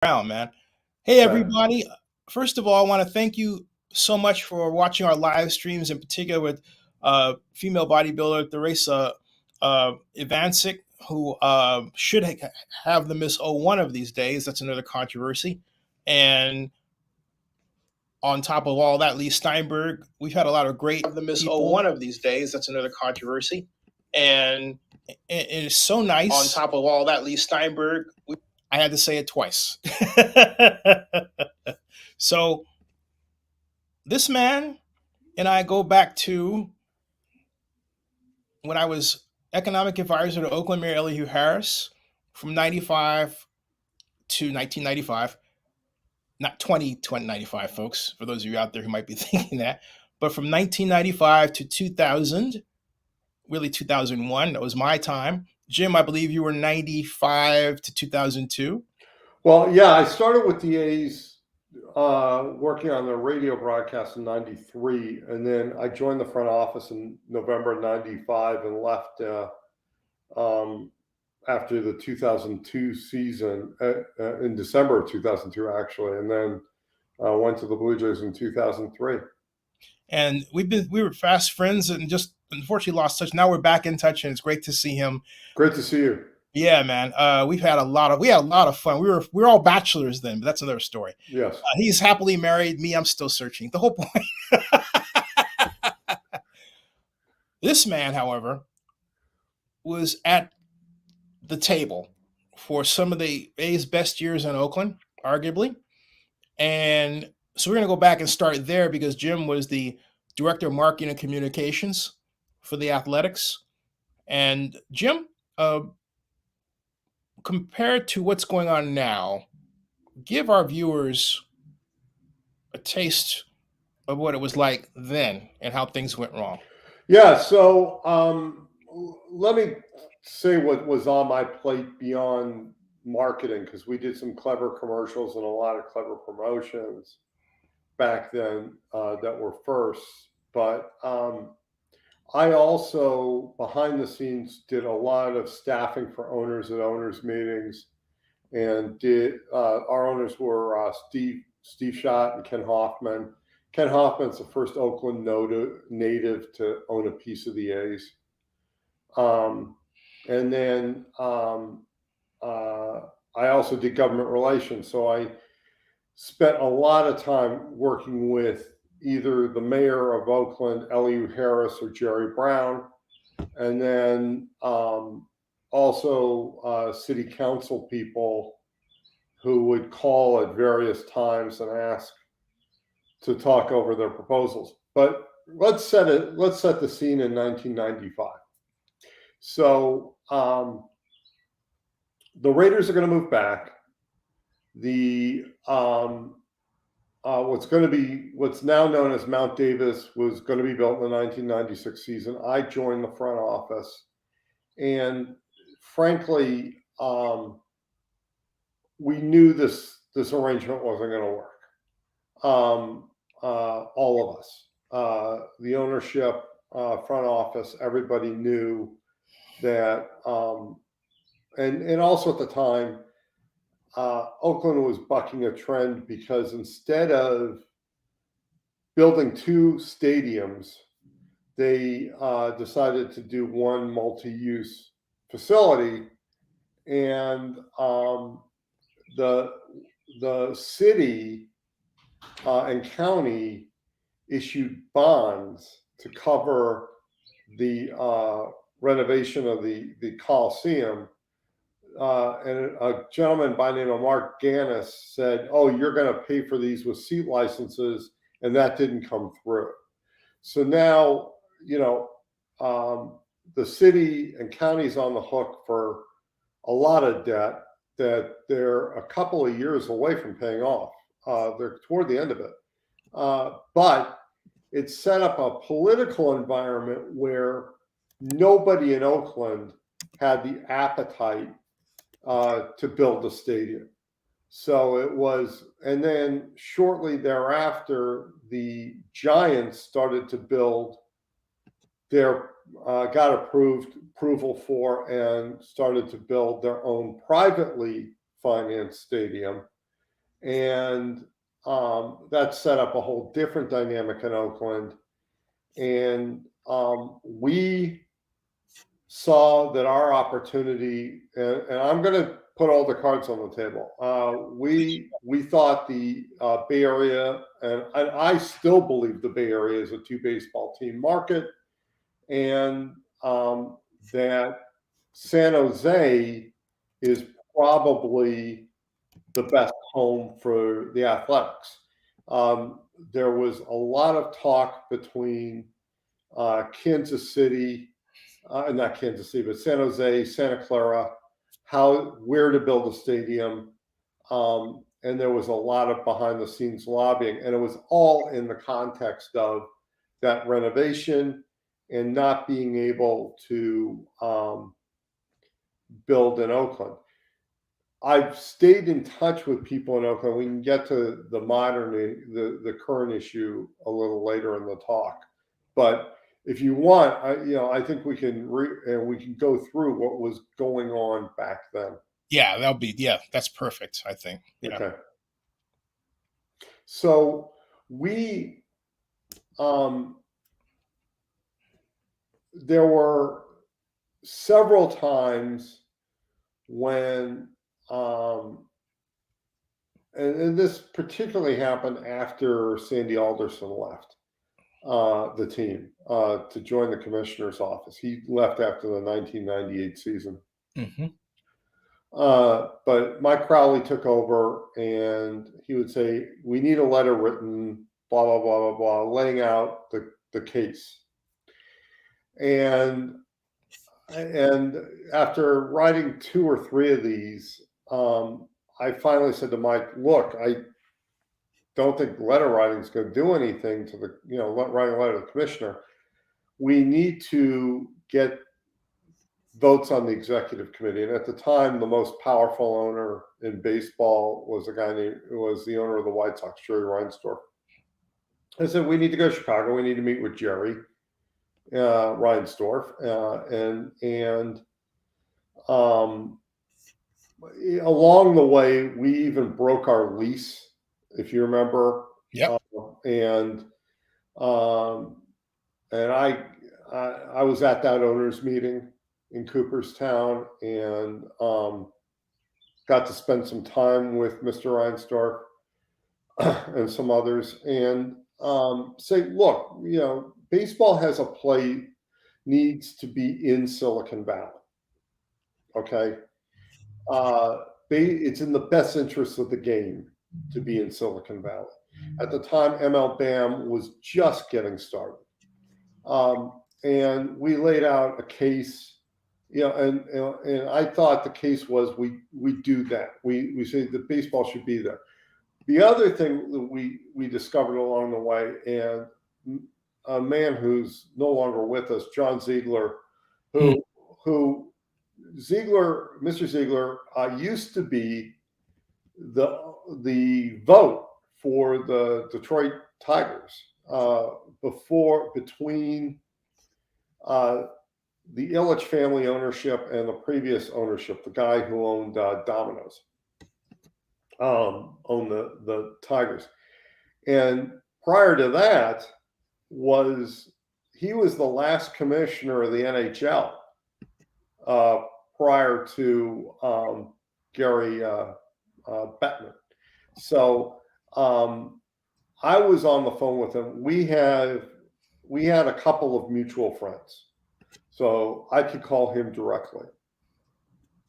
Brown, man. Hey, everybody. First of all, I want to thank you so much for watching our live streams, in particular with female bodybuilder Theresa Ivancic, who should have the Miss O1 of these days. That's another controversy. And on top of all that, Lee Steinberg, we've had a lot of great the Miss people. O1 of these days. That's another controversy. And it is so nice. On top of all that, Lee Steinberg, I had to say it twice. So this man and I go back to when I was economic advisor to Oakland Mayor Elihu Harris from 95 to 1995. Not 2095, folks, for those of you out there who might be thinking that. But from 1995 to 2000, really 2001, that was my time. Jim, I believe you were 95 to 2002. Well, yeah, I started with the A's working on the radio broadcast in 93, and then I joined the front office in November 95 and left after the 2002 season in December of 2002, actually, and then went to the Blue Jays in 2003. And we were fast friends and just unfortunately lost touch. Now we're back in touch, and it's great to see him. Great to see you. Yeah, man. We had a lot of fun. We were all bachelors then, but that's another story. Yes. He's happily married. Me, I'm still searching. The whole point. This man, however, was at the table for some of the A's best years in Oakland, arguably. And so we're going to go back and start there because Jim was the director of marketing and communications for the Athletics. And Jim, compared to what's going on now, give our viewers a taste of what it was like then and how things went wrong. Yeah, so let me say what was on my plate beyond marketing, because we did some clever commercials and a lot of clever promotions back then that were firsts. But I also, behind the scenes, did a lot of staffing for owners at owners meetings, and our owners were Steve Schott and Ken Hoffman. Ken Hoffman's the first Oakland native to own a piece of the A's. And then I also did government relations. So I spent a lot of time working with either the mayor of Oakland, Elihu Harris, or Jerry Brown, and then also city council people who would call at various times and ask to talk over their proposals. But let's set the scene in 1995. So the Raiders are going to move back. The what's now known as Mount Davis was going to be built in the 1996 season. I joined the front office, and frankly, we knew this arrangement wasn't going to work. All of us, the ownership, front office, everybody knew that, and also at the time, Oakland was bucking a trend because instead of building two stadiums, they decided to do one multi-use facility, and the city and county issued bonds to cover the renovation of the Coliseum. And a gentleman by the name of Mark Gannis said, "Oh, you're going to pay for these with seat licenses," and that didn't come through. So now, the city and county's on the hook for a lot of debt that they're a couple of years away from paying off. They're toward the end of it. But it set up a political environment where nobody in Oakland had the appetite to build a stadium. So it was, and then shortly thereafter, the Giants started to build their, got approval for and started to build their own privately financed stadium. And that set up a whole different dynamic in Oakland. And we saw that our opportunity, and I'm going to put all the cards on the table. We thought the Bay Area, and I still believe the Bay Area is a 2 baseball team market, and that San Jose is probably the best home for the Athletics. There was a lot of talk between Kansas City, not Kansas City, but San Jose, Santa Clara, where to build a stadium. And there was a lot of behind the scenes lobbying, and it was all in the context of that renovation and not being able to build in Oakland. I've stayed in touch with people in Oakland. We can get to the current issue a little later in the talk, but if you want, I think we can go through what was going on back then. Yeah, that's perfect, I think. Yeah. Okay. So there were several times when, and this particularly happened after Sandy Alderson left the team to join the commissioner's office. He left after the 1998 season. Mm-hmm. But Mike Crowley took over, and he would say, "We need a letter written, blah, blah, blah, blah, blah, laying out the case." And after writing 2 or 3 of these, I finally said to Mike, "Look, I don't think letter writing is going to do anything to writing a letter to the commissioner. We need to get votes on the executive committee." And at the time, the most powerful owner in baseball was the owner of the White Sox, Jerry Reinsdorf. I said, "We need to go to Chicago. We need to meet with Jerry Reinsdorf." And along the way, we even broke our lease, if you remember. Yep. And I was at that owners meeting in Cooperstown, and got to spend some time with Mr. Reinsdorf and some others, and say, "Look, baseball needs to be in Silicon Valley. Okay, it's in the best interest of the game to be in Silicon Valley." At the time, MLBAM was just getting started, and we laid out a case. And I thought the case was we do that. We say that baseball should be there. The other thing that we discovered along the way, and a man who's no longer with us, John Ziegler, Mr. Ziegler used to be the vote for the Detroit Tigers between the Ilitch family ownership and the previous ownership, the guy who owned Domino's, owned the Tigers. And prior to that, he was the last commissioner of the NHL prior to Gary Bettman. So I was on the phone with him. We had a couple of mutual friends, so I could call him directly,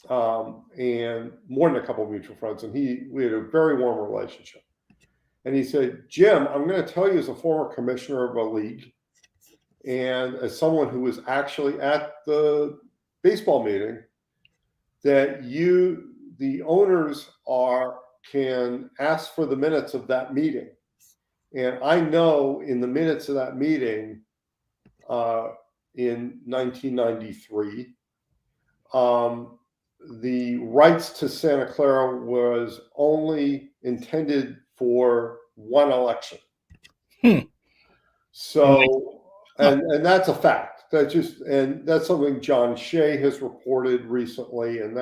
and more than a couple of mutual friends. And we had a very warm relationship. And he said, "Jim, I'm going to tell you, as a former commissioner of a league, and as someone who was actually at the baseball meeting, that the owners can ask for the minutes of that meeting. And I know in the minutes of that meeting, in 1993, the rights to Santa Clara was only intended for one election." So, and that's a fact. That's something John Shea has reported recently, and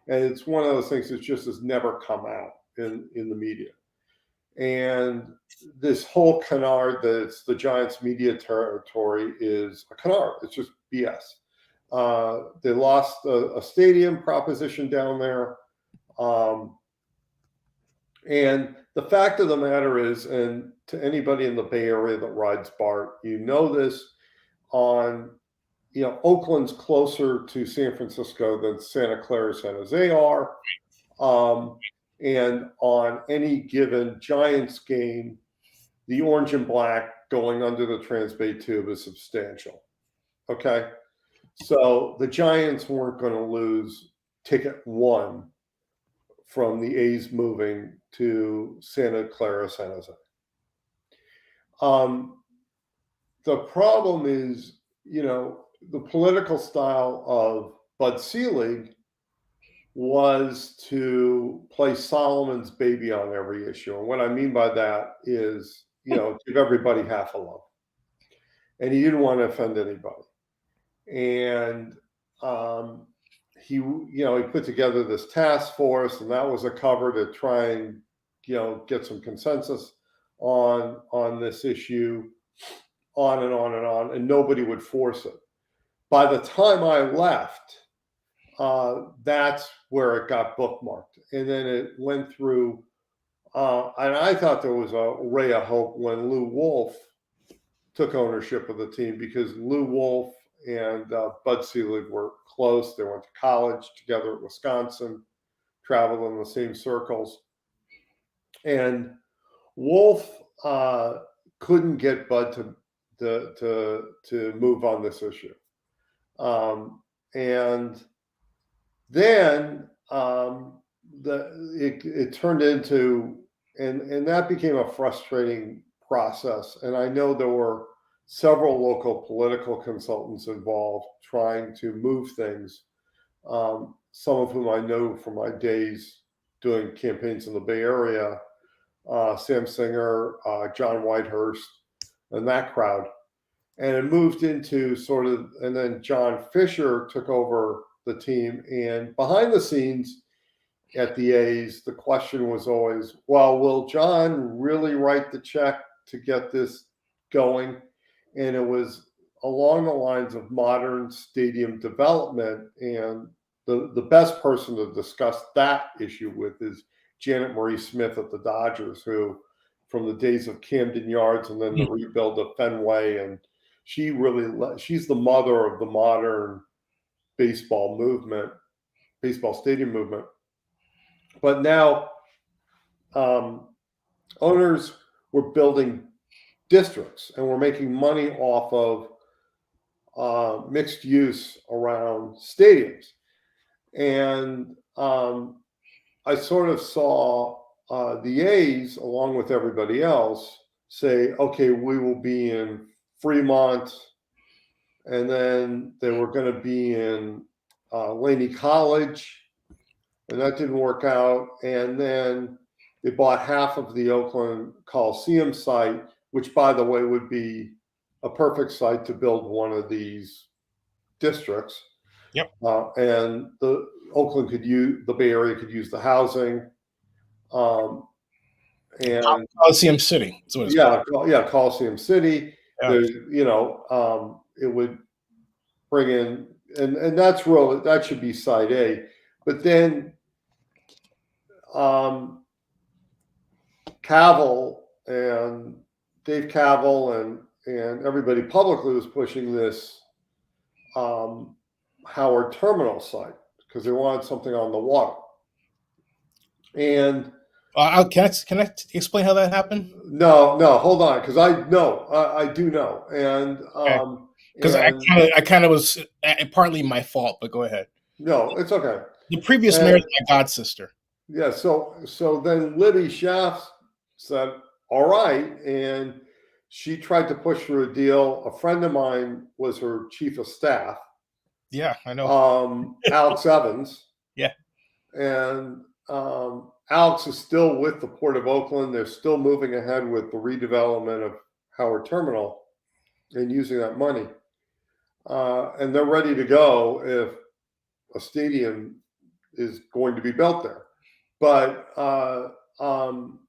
it's one of those things that just has never come out. in the media. And this whole canard that's the Giants media territory is a canard. It's just BS. They lost a stadium proposition down there. And the fact of the matter is, and to anybody in the Bay Area that rides BART, you know this, Oakland's closer to San Francisco than Santa Clara, San Jose are. And on any given Giants game, the orange and black going under the Transbay Tube is substantial. Okay. So the Giants weren't going to lose ticket one from the A's moving to Santa Clara, San Jose. The problem is, the political style of Bud Selig was to play Solomon's baby on every issue. And what I mean by that is, give everybody half a loaf. And he didn't want to offend anybody. And he put together this task force, and that was a cover to try and, get some consensus on this issue, on and on and on, and nobody would force it. By the time I left, that's where it got bookmarked. And then it went through, and I thought there was a ray of hope when Lou Wolf took ownership of the team, because Lou Wolf and Bud Selig were close. They went to college together at Wisconsin, traveled in the same circles. And Wolf couldn't get Bud to move on this issue. And then it turned into, and that became a frustrating process. And I know there were several local political consultants involved trying to move things, some of whom I know from my days doing campaigns in the Bay Area, Sam Singer, John Whitehurst, and that crowd. And it moved into and then John Fisher took over the team. And behind the scenes at the A's, the question was always, well, will John really write the check to get this going? And it was along the lines of modern stadium development. And the best person to discuss that issue with is Janet Marie Smith at the Dodgers, who, from the days of Camden Yards and then the rebuild of Fenway, and she's the mother of the modern baseball stadium movement. But now owners were building districts, and we're making money off of mixed use around stadiums. And I sort of saw the A's, along with everybody else, say, okay, we will be in Fremont, and then they were going to be in Laney College, and that didn't work out. And then they bought half of the Oakland Coliseum site, which, by the way, would be a perfect site to build one of these districts. Yep. And the Bay Area could use the housing. And Coliseum City. Coliseum City. Yeah. It would bring in, and that should be side A. But then Cavill and Dave Cavill and everybody publicly was pushing this Howard Terminal site because they wanted something on the water. And can I explain how that happened? No, hold on, because I do know, and because I kind of was partly my fault, but go ahead. No, it's okay. The previous mayor is my god sister. Yeah, so then Libby Schaff said, all right, and she tried to push through a deal. A friend of mine was her chief of staff. Yeah, I know. Alex Evans. Yeah. And Alex is still with the Port of Oakland. They're still moving ahead with the redevelopment of Howard Terminal and using that money. And they're ready to go if a stadium is going to be built there. But you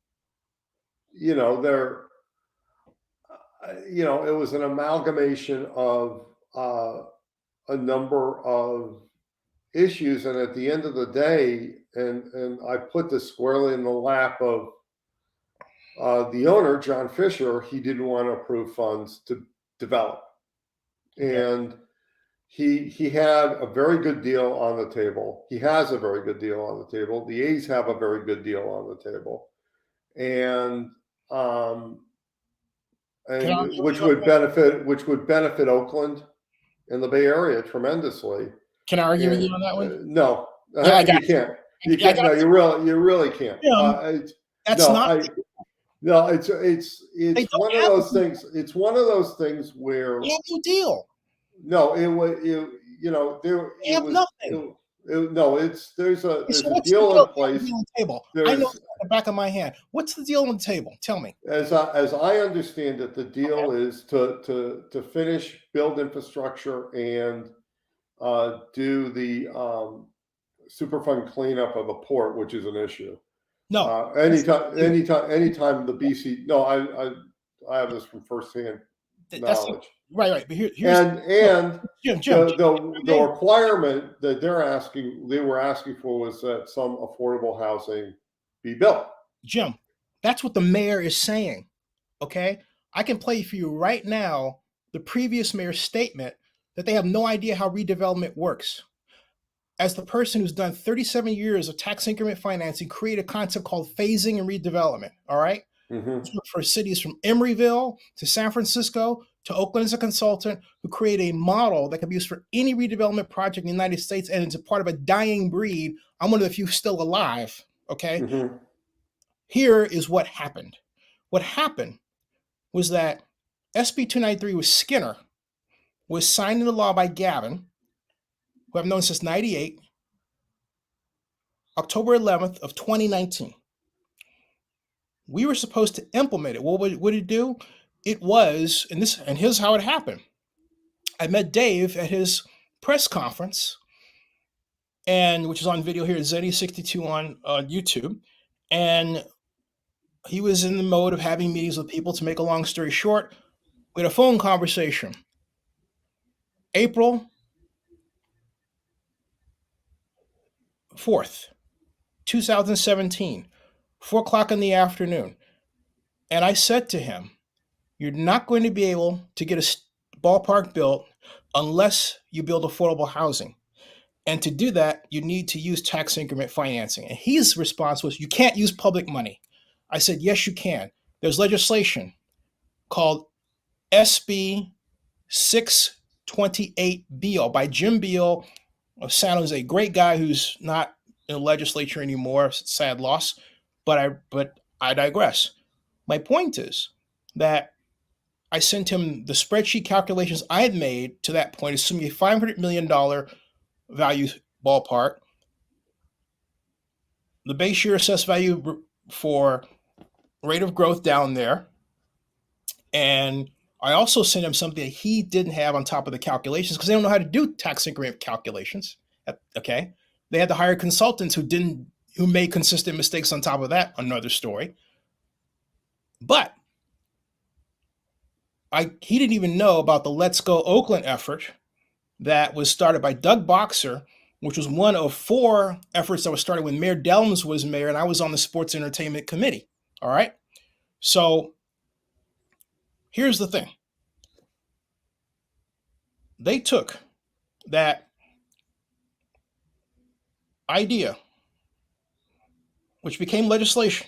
know, there, you know, it was an amalgamation of a number of issues, and at the end of the day, and I put this squarely in the lap of the owner, John Fisher. He didn't want to approve funds to develop, and he had a very good deal on the table. He has a very good deal on the table. The A's have a very good deal on the table, and which would benefit Oakland and the Bay Area tremendously. Can I argue with you on that one? No, Yeah, I got you can't. You can't. No, you really can't. Yeah, that's no, not. No, it's one of those things. It's one of those things where You have no deal. no, it was you know there You have nothing. No, there's a So deal in place. On the table? I know it's at the back of my hand. What's the deal on the table? Tell me. As I understand it, the deal is to finish, build infrastructure, and do the Superfund cleanup of the port, which is an issue. No. Anytime the BC. No, I have this from firsthand knowledge. Right. But here's Jim, the okay. requirement that they were asking for was that some affordable housing be built. Jim, that's what the mayor is saying. Okay, I can play for you right now the previous mayor's statement that they have no idea how redevelopment works. As the person who's done 37 years of tax increment financing, create a concept called phasing and redevelopment. All right. Mm-hmm. For cities from Emeryville to San Francisco to Oakland as a consultant, who create a model that can be used for any redevelopment project in the United States, and it's a part of a dying breed. I'm one of the few still alive. Okay. Mm-hmm. Here is what happened. What happened was that SB 293 with Skinner was signed into law by Gavin, who I've known since 98, October 11th of 2019. We were supposed to implement it. What would it do? It was, and here's how it happened. I met Dave at his press conference, and which is on video here at Zenny62 on YouTube. And he was in the mode of having meetings with people. To make a long story short, we had a phone conversation. April 4th, 2017, 4 o'clock in the afternoon. And I said to him, you're not going to be able to get a ballpark built unless you build affordable housing. And to do that, you need to use tax increment financing. And his response was, you can't use public money. I said, yes, you can. There's legislation called SB 628 Beal by Jim Beal of San Jose, great guy who's not in the legislature anymore, sad loss, but I digress. My point is that I sent him the spreadsheet calculations I had made to that point, assuming a $500 million value ballpark, the base year assessed value for rate of growth down there, and I also sent him something that he didn't have on top of the calculations because they don't know how to do tax increment calculations. Okay, they had to hire consultants who made consistent mistakes on top of that. Another story. But he didn't even know about the Let's Go Oakland effort that was started by Doug Boxer, which was one of 4 efforts that was started when Mayor Delms was mayor, and I was on the Sports Entertainment Committee. All right, so here's the thing. They took that idea, which became legislation,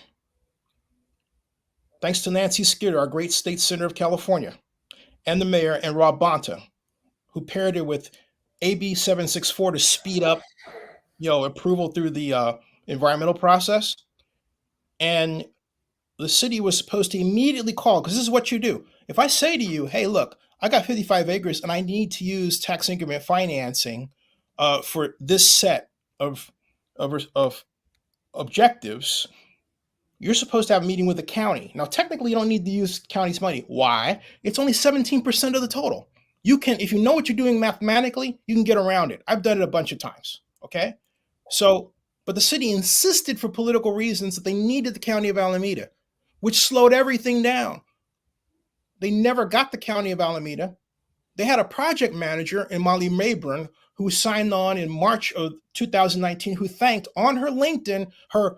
thanks to Nancy Skinner, our great state senator of California, and the mayor, and Rob Bonta, who paired it with AB 764 to speed up, approval through the environmental process. And the city was supposed to immediately call, because this is what you do. If I say to you, hey, look, I got 55 acres and I need to use tax increment financing for this set of objectives, you're supposed to have a meeting with the county. Now, technically, you don't need to use county's money. Why? It's only 17% of the total. You can, if you know what you're doing mathematically, you can get around it. I've done it a bunch of times, okay? So But the city insisted for political reasons that they needed the county of Alameda, which slowed everything down. They never got the county of Alameda. They had a project manager in Molly Mayburn who signed on in March of 2019, who thanked on her LinkedIn her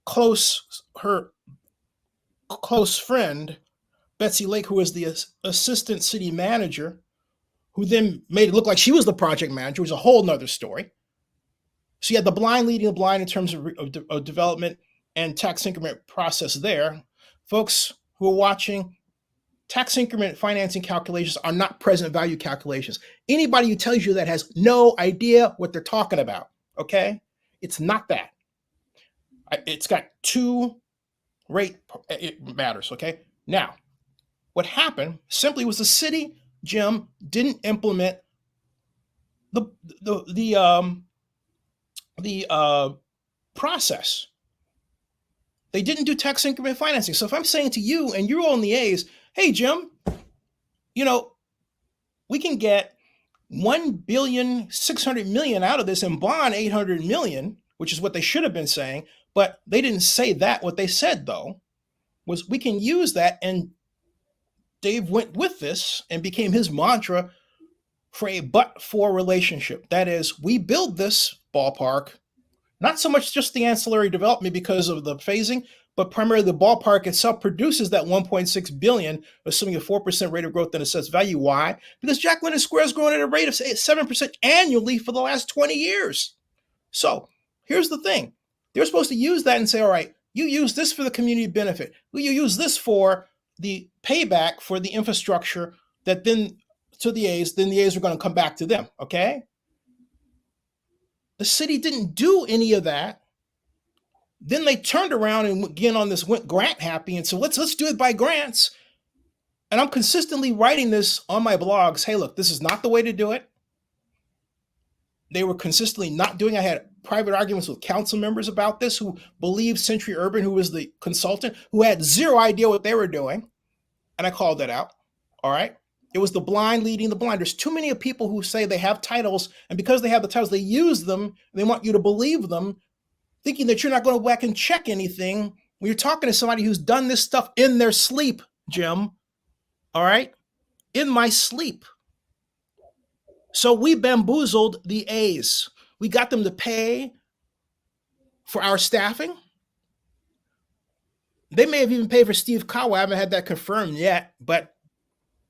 close friend, Betsy Lake, who was the assistant city manager, who then made it look like she was the project manager, which was a whole nother story. So you had the blind leading the blind in terms of development and tax increment process there. Folks who are watching, tax increment financing calculations are not present value calculations. Anybody who tells you that has no idea what they're talking about, okay? It's not that. It's got two rate matters, okay? Now, what happened simply was the city, Jim, didn't implement the process. They didn't do tax increment financing. So if I'm saying to you and you're on the A's, hey, Jim, we can get $1,600,000,000 out of this and bond $800 million, which is what they should have been saying. But they didn't say that. What they said, though, was we can use that. And Dave went with this and became his mantra for a but-for relationship. That is, we build this ballpark, not so much just the ancillary development because of the phasing, but primarily the ballpark itself produces that $1.6 billion, assuming a 4% rate of growth in assessed value. Why? Because Jack London Square is growing at a rate of 7% annually for the last 20 years. So here's the thing. They're supposed to use that and say, all right, you use this for the community benefit. Will you use this for the payback for the infrastructure that then to the A's, then the A's are going to come back to them, okay? The city didn't do any of that. Then they turned around and again on this went grant happy and said, let's do it by grants. And I'm consistently writing this on my blogs. Hey, look, this is not the way to do it. They were consistently not doing. I had private arguments with council members about this who believed Century Urban, who was the consultant, who had zero idea what they were doing. And I called that out. All right. It was the blind leading the blind. There's too many people who say they have titles, and because they have the titles, they use them. And they want you to believe them, thinking that you're not going to go back and check anything when you're talking to somebody who's done this stuff in their sleep, Jim. All right? In my sleep. So we bamboozled the A's. We got them to pay for our staffing. They may have even paid for Steve Kawa. I haven't had that confirmed yet, but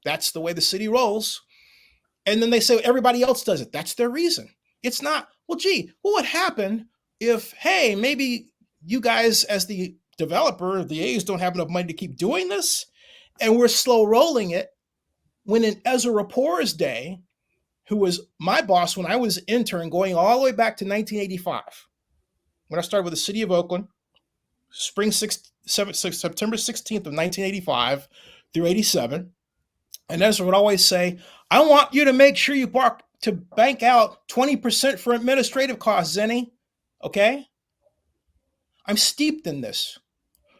that's the way the city rolls. And then they say everybody else does it. That's their reason. It's not, well, gee, what would happen if, hey, maybe you guys as the developer, the A's don't have enough money to keep doing this, and we're slow rolling it, when in Ezra Rapport's day, who was my boss when I was an intern going all the way back to 1985, when I started with the city of Oakland, September 16th of 1985 through 87, and Ezra would always say, I want you to make sure you bank out 20% for administrative costs, Zenny. Okay? I'm steeped in this.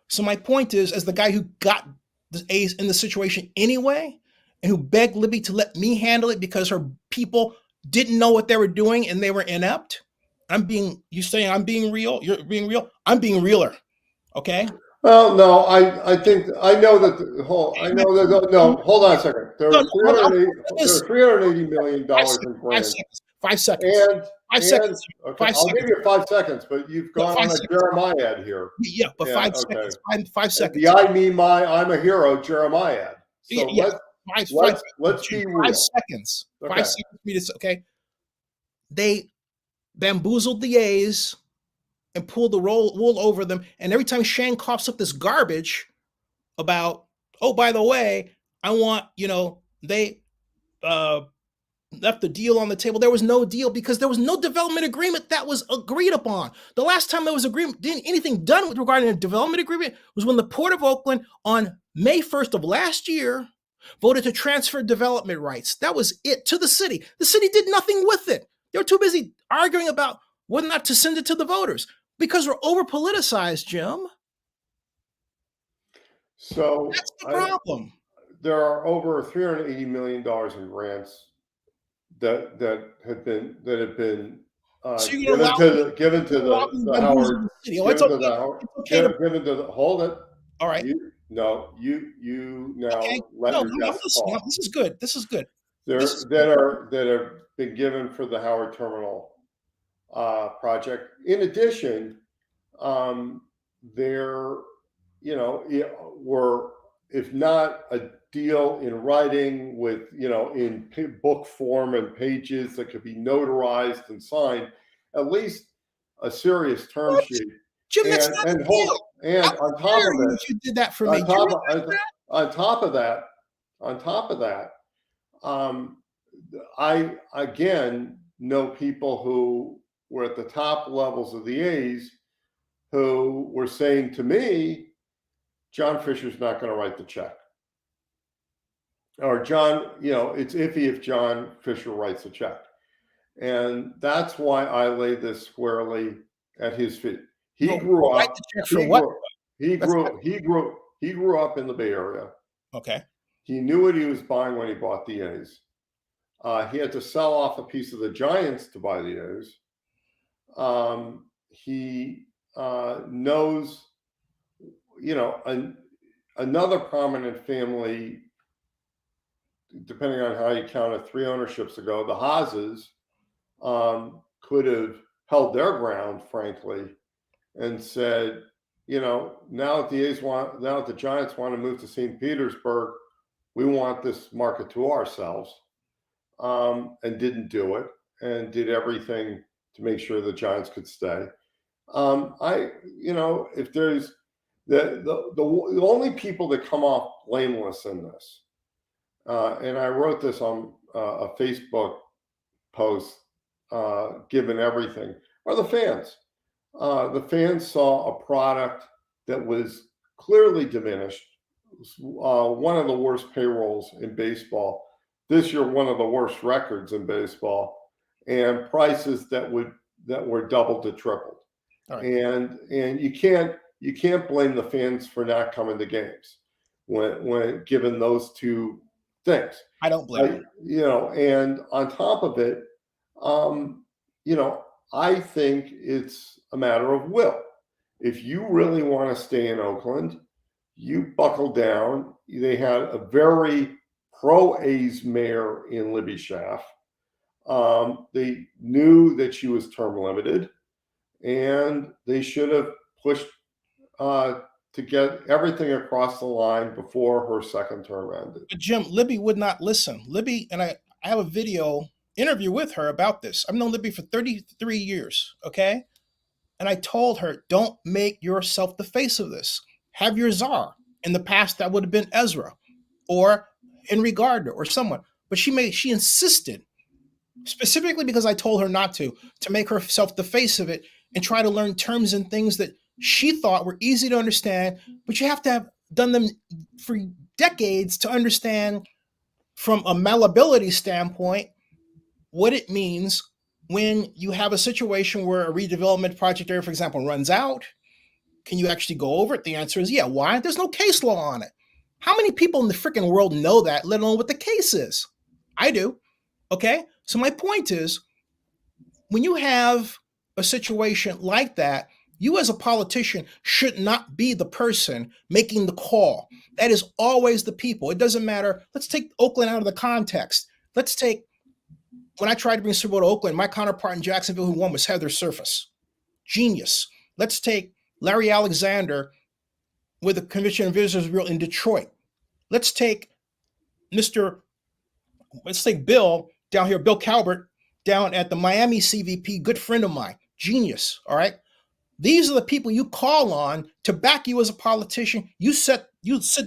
So my point is, as the guy who got the A's in the situation anyway, and who begged Libby to let me handle it because her people didn't know what they were doing and they were inept. You saying I'm being real? You're being real? I'm being realer. Okay? Well, no, I think I know that hold on a second. There are $380 million in grants. 5 seconds. And 5 seconds. Okay, 5 I'll seconds. give you 5 seconds, but you've gone on a Jeremiah here. Yeah, but 5 seconds. 5 seconds. The I mean I'm a hero Jeremiah. So yeah, let's be real. 5 seconds. Okay. 5 seconds for me to, okay. They bamboozled the A's and pulled the wool over them. And every time Shane coughs up this garbage about, oh, by the way, I want, they left the deal on the table. There was no deal because there was no development agreement that was agreed upon. The last time there was anything done with regarding a development agreement was when the Port of Oakland on May 1st of last year voted to transfer development rights. That was it to the city. The city did nothing with it. They were too busy arguing about whether or not to send it to the voters because we're over politicized, Jim. So that's the problem. There are over $380 million in grants that have been So you're going to allow given to the Howard, city. Oh, given to the it's Howard, okay to, given to the, hold it. all right. You Okay. now let No, your I'm guests listening. talk. This is good. This is good. That have been given for the Howard Terminal project. In addition, there, were, if not a deal in writing with, in book form and pages that could be notarized and signed, at least a serious term What? sheet. Jim, that's not a deal. And on top of it, you did that for me. On top of that, I again know people who were at the top levels of the A's who were saying to me, John Fisher's not going to write the check. Or John, it's iffy if John Fisher writes a check. And that's why I lay this squarely at his feet. He grew up. He grew up in the Bay Area. Okay. He knew what he was buying when he bought the A's. He had to sell off a piece of the Giants to buy the A's. He knows, another prominent family, depending on how you count it, 3 ownerships ago, the Haases could have held their ground, frankly, and said, now that the Giants want to move to St. Petersburg, we want this market to ourselves, and didn't do it, and did everything to make sure the Giants could stay. If there's the only people that come off blameless in this, and I wrote this on a Facebook post, given everything, are the fans. The fans saw a product that was clearly diminished. One of the worst payrolls in baseball. This year, one of the worst records in baseball, and prices that were doubled to tripled. Right. And you can't blame the fans for not coming to games when given those two things. I don't blame you. And on top of it, I think it's a matter of will. If you really want to stay in Oakland, you buckle down. They had a very pro-A's mayor in Libby Schaaf. They knew that she was term limited, and they should have pushed to get everything across the line before her second term ended. But Jim, Libby would not listen. Libby, and I have a video interview with her about this. I've known Libby for 33 years, okay? And I told her, don't make yourself the face of this. Have your czar. In the past, that would have been Ezra or Henry Gardner or someone. But she insisted, specifically because I told her not to make herself the face of it and try to learn terms and things that she thought were easy to understand, but you have to have done them for decades to understand from a malleability standpoint what it means when you have a situation where a redevelopment project area, for example, runs out. Can you actually go over it? The answer is yeah. Why? There's no case law on it. How many people in the freaking world know that, let alone what the case is? I do. Okay? So my point is, when you have a situation like that, you as a politician should not be the person making the call. That is always the people. It doesn't matter. Let's take Oakland out of the context. Let's take, when I tried to bring Super Bowl to Oakland, my counterpart in Jacksonville who won was Heather Surface. Genius. Let's take Larry Alexander with the Convention and Visitors Bureau in Detroit. Let's take Bill down here, Bill Calvert, down at the Miami CVP, good friend of mine. Genius, all right? These are the people you call on to back you as a politician. You sit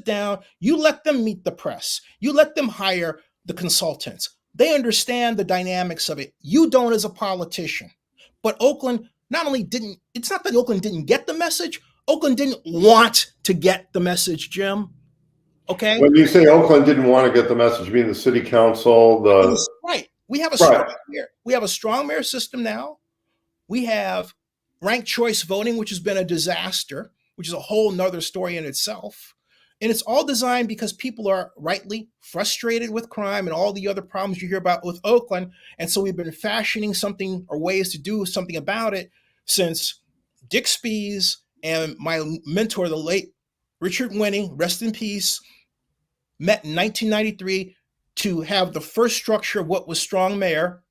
down, you let them meet the press. You let them hire the consultants. They understand the dynamics of it. You don't as a politician. But Oakland it's not that Oakland didn't get the message. Oakland didn't want to get the message, Jim. Okay? When you say Oakland didn't want to get the message, you mean the city council, right. We have a strong mayor system now. We have ranked choice voting, which has been a disaster, which is a whole nother story in itself. And it's all designed because people are rightly frustrated with crime and all the other problems you hear about with Oakland. And so we've been fashioning something or ways to do something about it since Dick Spees and my mentor, the late Richard Winning, rest in peace, met in 1993 to have the first structure of what was Strong Mayor.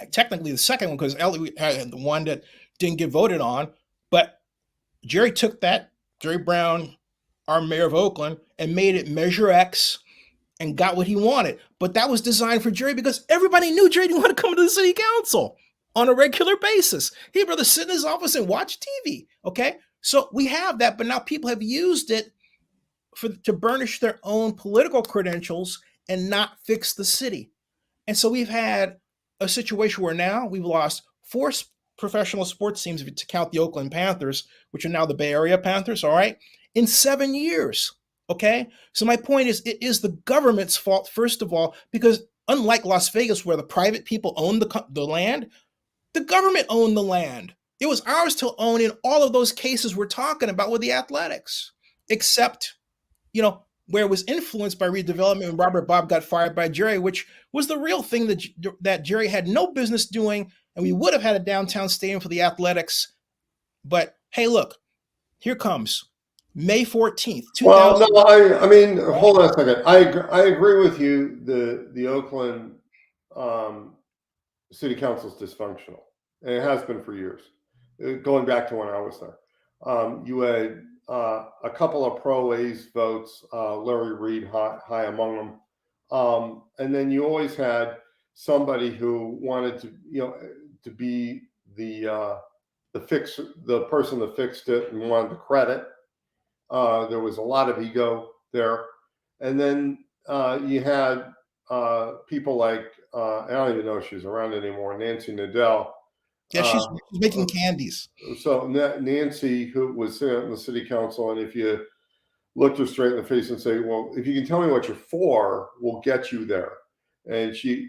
Technically, the second one, because Ellie had the one that didn't get voted on. But Jerry took that, Jerry Brown, our mayor of Oakland, and made it Measure X and got what he wanted. But that was designed for Jerry because everybody knew Jerry didn't want to come to the city council on a regular basis. He'd rather sit in his office and watch TV. Okay. So we have that, but now people have used it to burnish their own political credentials and not fix the city. And so we've had a situation where now we've lost four professional sports teams, if you count the Oakland Panthers, which are now the Bay Area Panthers, all right, in 7 years. Okay. So my point is, it is the government's fault, first of all, because unlike Las Vegas, where the private people own the land, the government owned the land. It was ours to own in all of those cases we're talking about with the athletics, except, where it was influenced by redevelopment when Robert Bob got fired by Jerry, which was the real thing that Jerry had no business doing. And we would have had a downtown stadium for the athletics. But hey, look, here comes May 14th, 2000. Well, no, I mean, hold on a second. I agree with you. The Oakland City Council is dysfunctional, and it has been for years, going back to when I was there. You had a couple of pro-A's votes, Larry Reed high among them, and then you always had somebody who wanted to be the person that fixed it and wanted the credit. There was a lot of ego there, and then you had people like I don't even know if she's around anymore, Nancy Nadell. Yeah, she's making candies. So Nancy, who was sitting on the city council, and if you looked her straight in the face and say, "Well, if you can tell me what you're for, we'll get you there," and she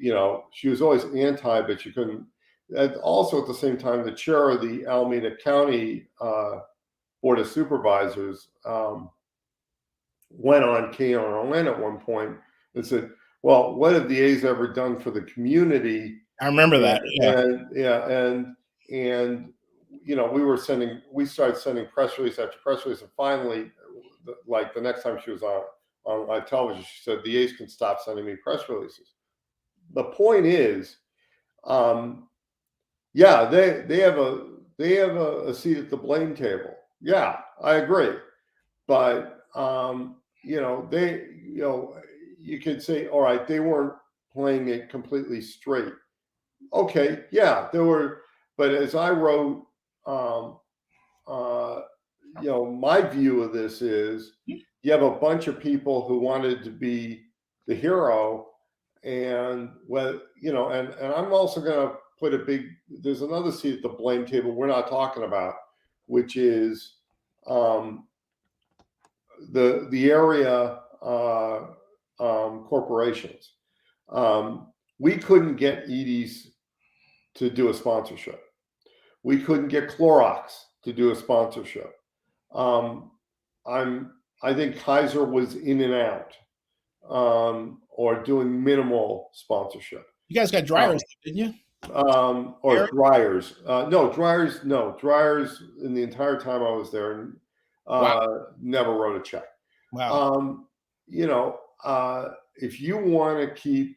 was always anti, but she couldn't. And also at the same time, the chair of the Alameda County Board of Supervisors went on KRON at one point and said, "Well, what have the A's ever done for the community?" I remember that. And we started sending press release after press release, and finally, like the next time she was on live television, she said the A's can stop sending me press releases. The point is, they have a seat at the blame table. Yeah, I agree, but you could say, all right, they weren't playing it completely straight. Okay, yeah, there were, but as I wrote, my view of this is you have a bunch of people who wanted to be the hero, and and I'm also going to put there's another seat at the blame table we're not talking about, which is the area corporations. We couldn't get Edie's to do a sponsorship. We couldn't get Clorox to do a sponsorship. I think Kaiser was in and out, or doing minimal sponsorship. You guys got dryers, didn't you? Or dryers. Dryers in the entire time I was there, never wrote a check. Wow. If you want to keep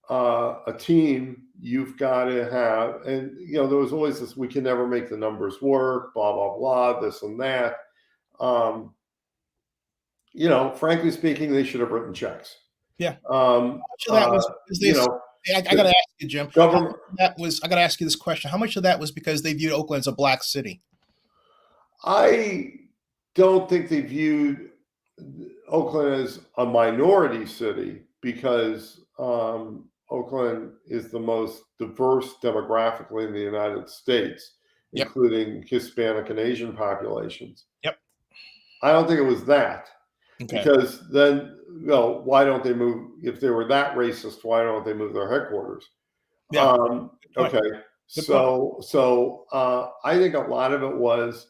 a team, you've got to have, and there was always this, we can never make the numbers work, blah, blah, blah, this and that. Frankly speaking, they should have written checks. Yeah. That was, I got to ask you, Jim. I got to ask you this question. How much of that was because they viewed Oakland as a black city? I don't think they viewed Oakland as a minority city, because Oakland is the most diverse demographically in the United States, including Hispanic and Asian populations. Yep. I don't think it was that. Okay. Because then, why don't they move? If they were that racist, why don't they move their headquarters? Yeah. Okay. So I think a lot of it was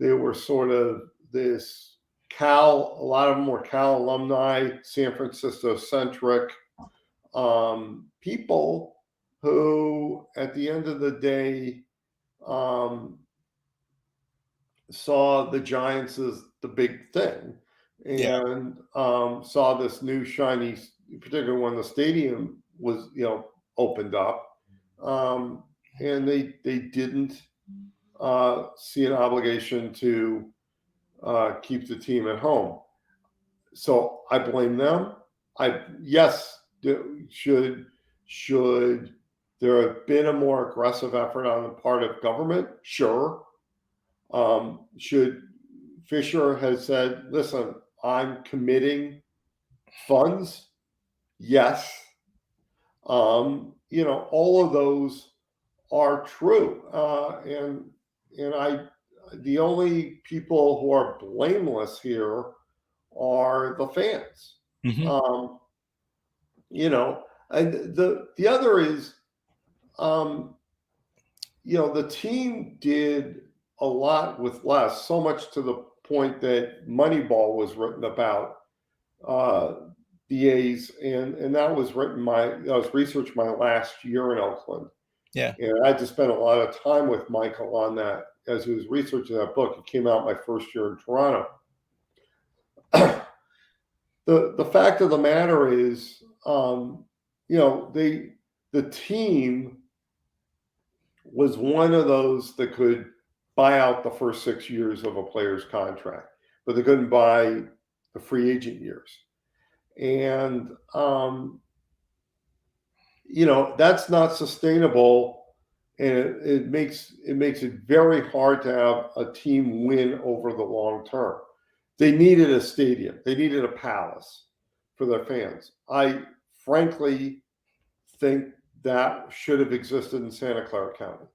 they were sort of this Cal, a lot of them were Cal alumni, San Francisco centric people who, at the end of the day, saw the Giants as the big thing, and saw this new shiny, particularly when the stadium was, opened up, and they didn't see an obligation to keep the team at home. So I blame them. Should there have been a more aggressive effort on the part of government? Sure. Should Fisher has said, listen, I'm committing funds? Yes. All of those are true. And the only people who are blameless here are the fans. Mm-hmm. And the other is, the team did a lot with less, so much to the point that Moneyball was written about the A's, and that was researched my last year in Oakland. Yeah. And I had to spend a lot of time with Michael on that as he was researching that book. It came out my first year in Toronto. The fact of the matter is, the team was one of those that could buy out the first 6 years of a player's contract, but they couldn't buy the free agent years. And, that's not sustainable. And it makes it very hard to have a team win over the long term. They needed a stadium. They needed a palace for their fans. I frankly think that should have existed in Santa Clara County.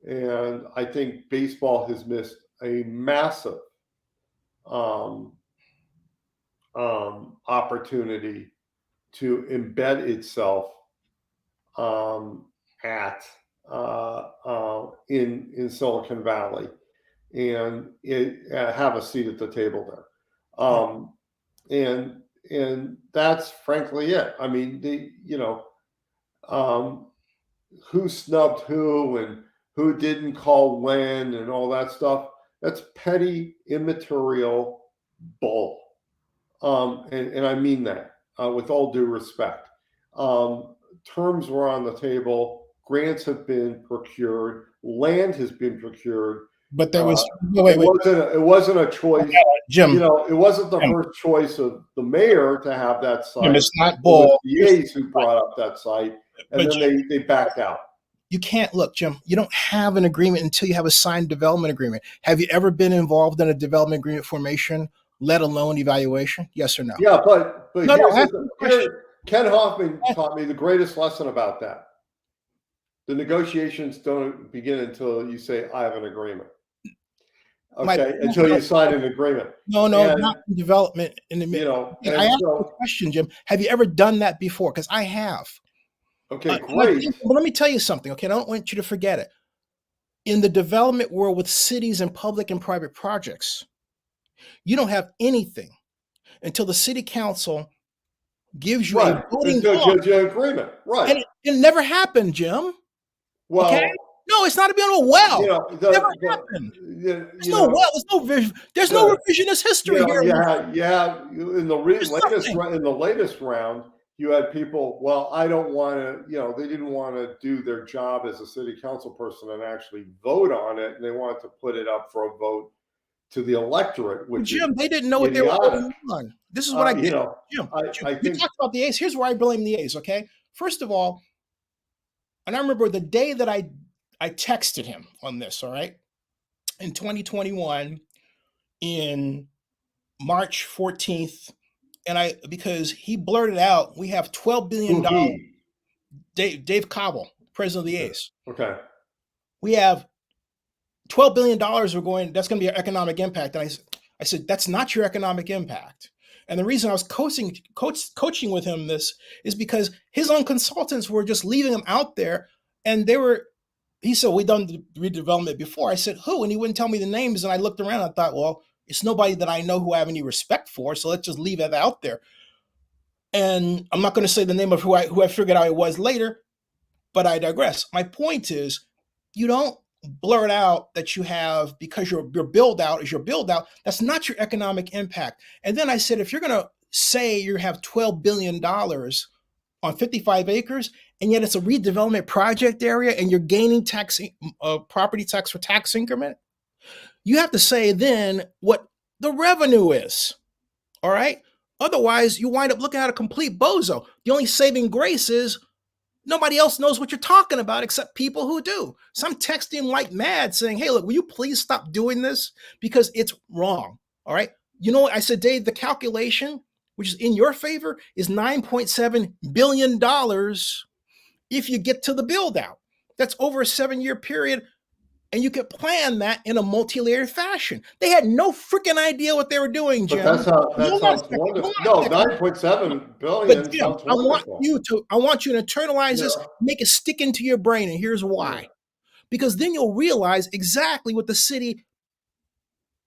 And I think baseball has missed a massive opportunity to embed itself in Silicon Valley and have a seat at the table there. And that's frankly it. I mean, who snubbed who and who didn't call when and all that stuff, that's petty, immaterial bull. And I mean that with all due respect. Terms were on the table. Grants have been procured. Land has been procured. But there was It wasn't a choice, Jim. It wasn't the first choice of the mayor to have that site. Jim, it's not bull. It was the A's who brought up that site, and then Jim, they backed out. You can't look, Jim. You don't have an agreement until you have a signed development agreement. Have you ever been involved in a development agreement formation, let alone evaluation? Yes or no? Yeah, but No, Ken Hoffman taught me the greatest lesson about that. The negotiations don't begin until you say, I have an agreement. Okay, until you sign an agreement. No, not in development. I asked you a question, Jim. Have you ever done that before? Because I have. Okay, great. Well, let me tell you something, okay? I don't want you to forget it. In the development world with cities and public and private projects, you don't have anything until the city council gives you a voting agreement. Right. And it never happened, Jim. Well, okay? No, it's not to be on a well. Never happened. There's no well. There's no revisionist history here. Yeah. In the latest round, you had people. Well, I don't want to. They didn't want to do their job as a city council person and actually vote on it, and they wanted to put it up for a vote to the electorate. Which Jim, they didn't know what they were voting on. This is what I get. Jim, we talked about the A's. Here's where I blame the A's. Okay, first of all, and I remember the day that I texted him on this, all right, in 2021, in March 14th, and because he blurted out, we have $12 billion. Dave Cobble, president of the A's. Okay. We have $12 billion that's going to be our economic impact. And I said, that's not your economic impact. And the reason I was coaching with him this is because his own consultants were just leaving him out there, and he said, we done the redevelopment before. I said, who? And he wouldn't tell me the names. And I looked around, I thought, well, It's nobody that I know who I have any respect for. So let's just leave it out there. And I'm not going to say the name of who I figured out it was later, but I digress. My point is, you don't blurt out that you have, because your build out is your build out. That's not your economic impact. And then I said, if you're going to say you have $12 billion on 55 acres, and yet it's a redevelopment project area, and you're gaining tax property tax for tax increment, you have to say then what the revenue is. All right. Otherwise, you wind up looking at a complete bozo. The only saving grace is nobody else knows what you're talking about except people who do. So I'm texting like mad saying, hey, look, will you please stop doing this? Because it's wrong. All right. You know what? I said, Dave, the calculation, which is in your favor, is $9.7 billion if you get to the build out. That's over a 7-year period. And you could plan that in a multi-layered fashion. They had no freaking idea what they were doing, Jim. But that sounds wonderful. No, 9.7 billion Jim, sounds wonderful. I want you to internalize this, make it stick into your brain, and here's why. Yeah. Because then you'll realize exactly what the city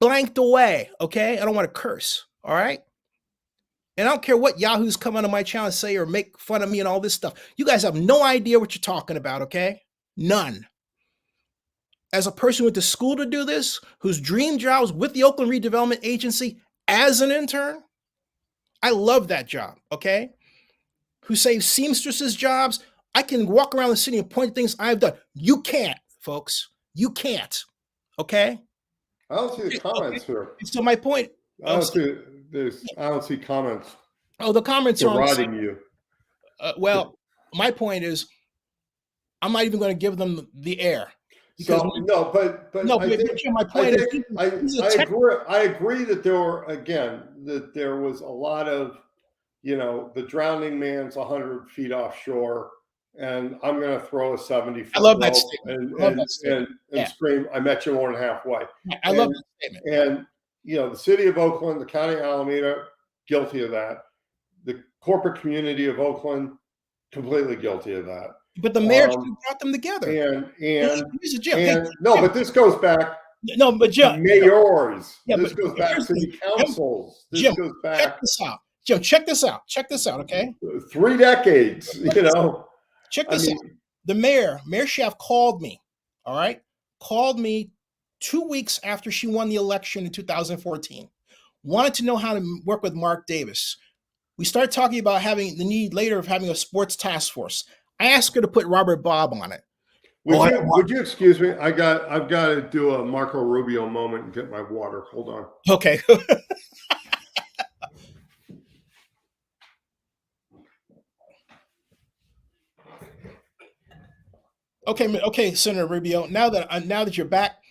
blanked away, okay? I don't want to curse, all right? And I don't care what yahoos come onto my channel and say or make fun of me and all this stuff. You guys have no idea what you're talking about, okay? None. As a person who went to school to do this, whose dream job was with the Oakland Redevelopment Agency as an intern, I love that job, okay? Who saved seamstresses' jobs. I can walk around the city and point to things I've done. You can't, folks. You can't, okay? I don't see the comments here. So my point. I don't see comments. Oh, the comments are deriding you. Well, my point is, I'm not even going to give them the air. So no, but my point is, I agree that there was a lot of, the drowning man's 100 feet offshore, and I'm going to throw a 70-foot I love that statement. And scream, I met you more than halfway. I love that statement. And the city of Oakland, the county of Alameda, guilty of that. The corporate community of Oakland, completely guilty of that. But the mayor brought them together. But this goes back. No, but Jim, mayors. Yeah, this goes back to city councils. This goes back. Check this out, Jim. Check this out. Check this out. Okay. 3 decades. Check this out. The mayor Schaaf called me. All right, called me 2 weeks after she won the election in 2014. Wanted to know how to work with Mark Davis. We started talking about having the need later of having a sports task force. I asked her to put Robert Bob on it. Would you excuse me? I've got to do a Marco Rubio moment and get my water. Hold on. Okay. Okay, Senator Rubio. Now that you're back,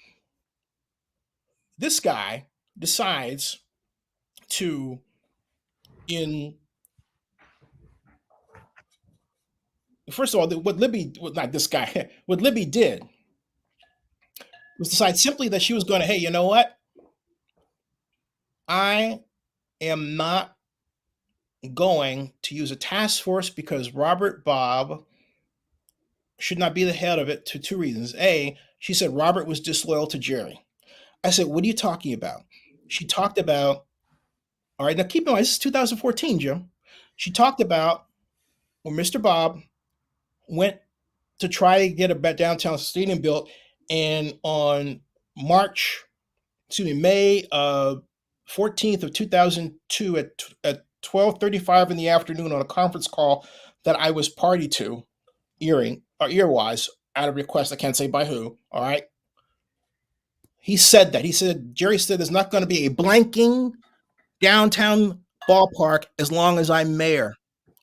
this guy decides to First of all, what Libby did was decide simply that she was going to, hey, you know what? I am not going to use a task force because Robert Bob should not be the head of it, to 2 reasons. A, she said Robert was disloyal to Jerry. I said, what are you talking about? She talked about, all right, now keep in mind, this is 2014, Jim. She talked about when Mr. Bob went to try to get a downtown stadium built, and on May 14th of 2002 at 12:35 in the afternoon on a conference call that I was party to, earwise, at a request, I can't say by who, all right? He said that. Jerry said there's not going to be a blanking downtown ballpark as long as I'm mayor.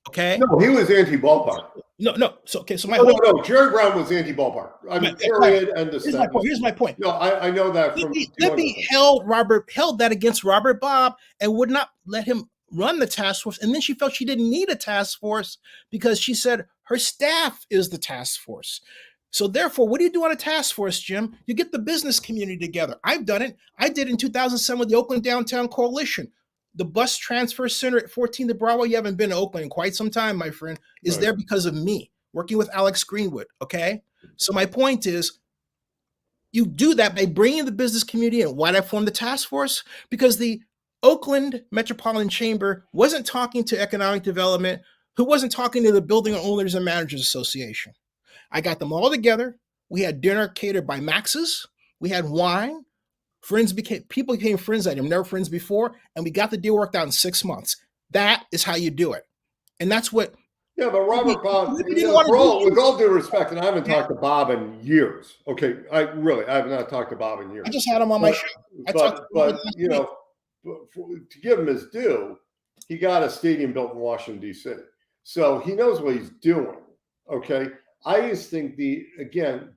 Okay. No, he was anti-ballpark. No. So Jerry Brown was anti-ballpark. I mean, period. End of sentence. Here's my point. No, I know that from. Libby held that against Robert Bob and would not let him run the task force. And then she felt she didn't need a task force because she said her staff is the task force. So therefore, what do you do on a task force, Jim? You get the business community together. I've done it. I did it in 2007 with the Oakland Downtown Coalition. The bus transfer center at 14th and Broadway, you haven't been to Oakland in quite some time, my friend, is there because of me, working with Alex Greenwood, okay? So my point is, You do that by bringing the business community in. Why did I form the task force? Because the Oakland Metropolitan Chamber wasn't talking to economic development, who wasn't talking to the Building Owners and Managers Association. I got them all together. We had dinner catered by Max's. We had wine. People became friends that were never friends before, and we got the deal worked out in 6 months. That is how you do it. And that's what. Yeah, but Robert Bob, with all due respect, and I haven't talked to Bob in years. Okay, I have not talked to Bob in years. I just had him on my show. But you know, to give him his due, he got a stadium built in Washington D.C., so he knows what he's doing. Okay, I just think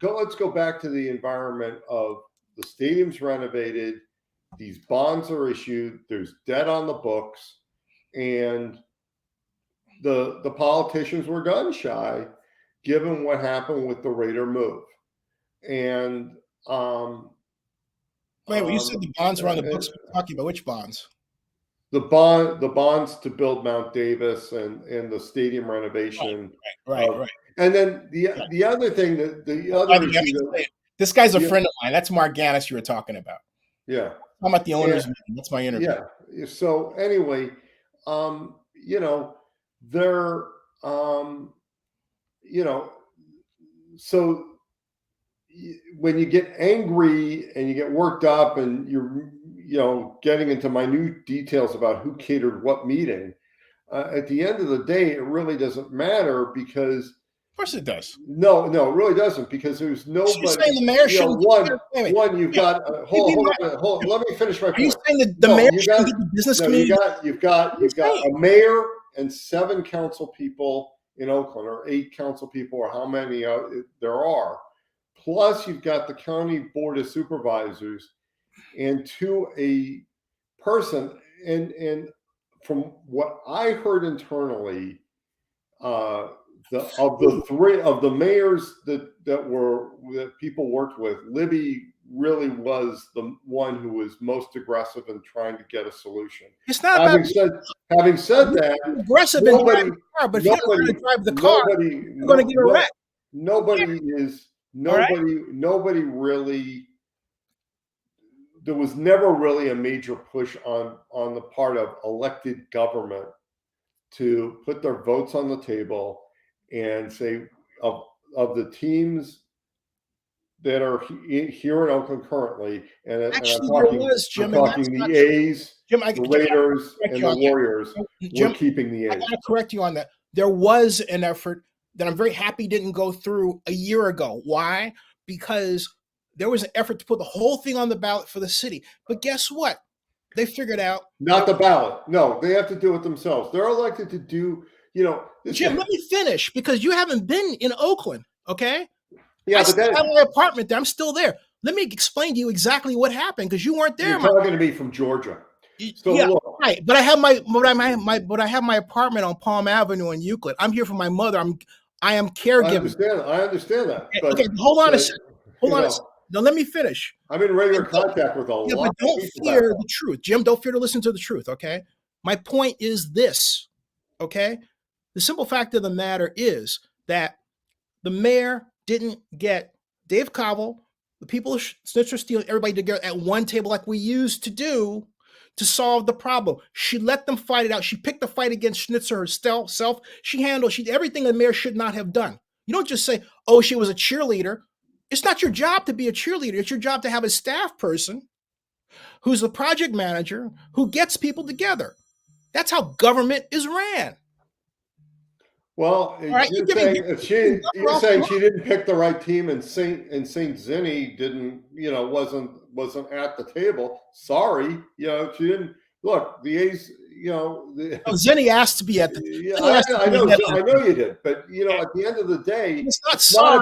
let's go back to the environment of the stadium's renovated, these bonds are issued, there's debt on the books, and the politicians were gun shy, given what happened with the Raider move. And wait, you said the bonds were on the books. We're talking about which bonds? The bonds to build Mount Davis and the stadium renovation. Right. And then the other thing this guy's a friend of mine. That's Mark Gannis you were talking about. Yeah. I'm at the owners meeting. That's my interview. Yeah. So anyway, they're so when you get angry and you get worked up and you're getting into minute details about who catered what meeting, at the end of the day it really doesn't matter, because of course it does. No, it really doesn't, because there's nobody. You're saying the mayor shouldn't. One, you've got. Hold on. Let me finish my point. Are you saying that the mayor shouldn't get the business community? You've got a mayor and 7 council people in Oakland, or 8 council people, or how many there are. Plus, you've got the county board of supervisors, and to a person. And from what I heard internally, of the 3 of the mayors that people worked with, Libby really was the one who was most aggressive in trying to get a solution. It's not having said that, aggressive in driving the car, but if you don't want to drive the car, you're going to get a wreck. Nobody really. There was never really a major push on the part of elected government to put their votes on the table and say, of the teams that are here in Oakland currently, and actually, I'm talking the A's, the Raiders, and the Warriors. We're keeping the A's. I got to correct you on that. There was an effort that I'm very happy didn't go through a year ago. Why? Because there was an effort to put the whole thing on the ballot for the city. But guess what? They figured out. Not the ballot. No, they have to do it themselves. They're elected to do, Jim, let me finish, because you haven't been in Oakland, okay? Yeah, I still have my apartment there. I'm still there. Let me explain to you exactly what happened, because you weren't there. You're talking to me from Georgia. So yeah, right. But I have my apartment on Palm Avenue in Euclid. I'm here for my mother. I am caregiving. I understand that. But, okay, hold on a second. Hold on a second. Now let me finish. I'm in regular contact with a lot. But don't fear the truth, Jim. Don't fear to listen to the truth. Okay. My point is this. Okay. The simple fact of the matter is that the mayor didn't get Dave Cobble, the people of Schnitzer Steel, everybody together at one table like we used to do to solve the problem. She let them fight it out. She picked the fight against Schnitzer herself. She did everything the mayor should not have done. You don't just say, oh, she was a cheerleader. It's not your job to be a cheerleader. It's your job to have a staff person who's the project manager who gets people together. That's how government is ran. Well, right, you're saying she didn't pick the right team, and Saint Zinni didn't, wasn't at the table. Sorry, she didn't. Look, the A's, Zinni asked to be at the. I know you did, but at the end of the day, it's not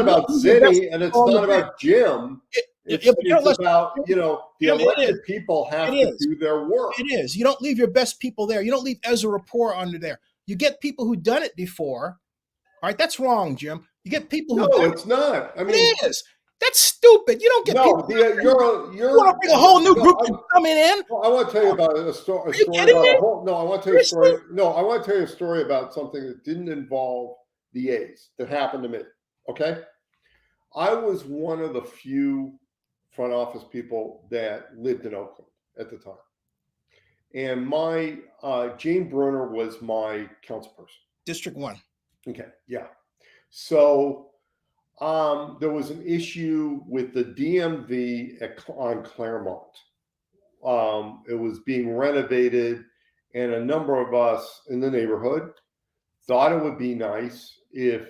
about Zinni, and it's not about Jim. It's about the elected people have to do their work. It is. You don't leave your best people there. You don't leave Ezra Rapport under there. You get people who've done it before. All right, that's wrong, Jim. You get people who. No, it's not. I mean, it is. That's stupid. You don't get people. You want to bring a whole new group coming in? I want to tell you about a story. I want to tell you a story. No, I want to tell you a story about something that didn't involve the A's that happened to me. Okay. I was one of the few front office people that lived in Oakland at the time. And my Jane Bruner was my council person. District 1. Okay, yeah. So there was an issue with the DMV on Claremont. It was being renovated, and a number of us in the neighborhood thought it would be nice if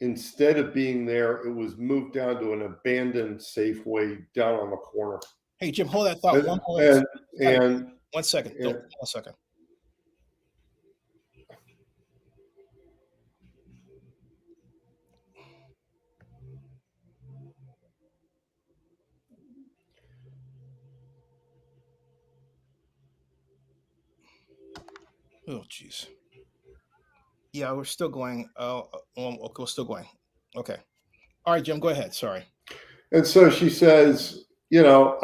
instead of being there, it was moved down to an abandoned Safeway down on the corner. Hey, Jim, hold that thought one moment. And 1 second. Don't, 1 second. Oh, jeez. Yeah, we're still going. We're still going. Okay. All right, Jim, go ahead. Sorry. And so she says, you know,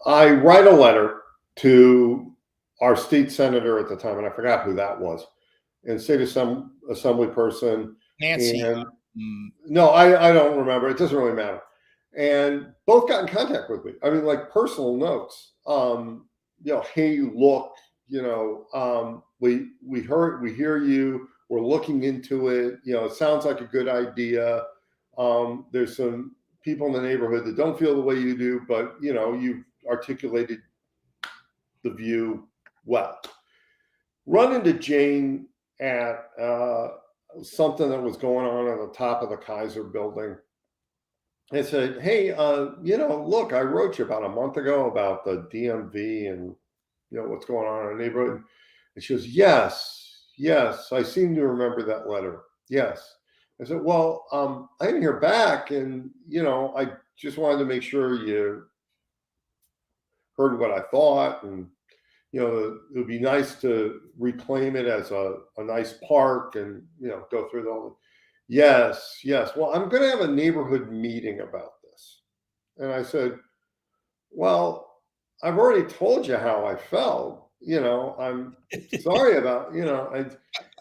I write a letter to our state senator at the time, and I forgot who that was, and say to some assembly person, Nancy. and no, I don't remember. It doesn't really matter. And both got in contact with me. I mean, like personal notes. You know, hey, look, you know, we hear you. We're looking into it. You know, it sounds like a good idea. There's some people in the neighborhood that don't feel the way you do, but you know, you've articulated the view well. Run into Jane at something that was going on the top of the Kaiser building. I said, hey, you know, look, I wrote you about a month ago about the DMV and, you know, what's going on in our neighborhood. And she goes, yes, I seem to remember that letter. Yes. I said, well, I didn't hear back. And, you know, I just wanted to make sure you heard what I thought. And, you know, it would be nice to reclaim it as a nice park and, you know, go through the Yes. Well, I'm going to have a neighborhood meeting about this. And I said, well, I've already told you how I felt. You know, I'm sorry about, you know,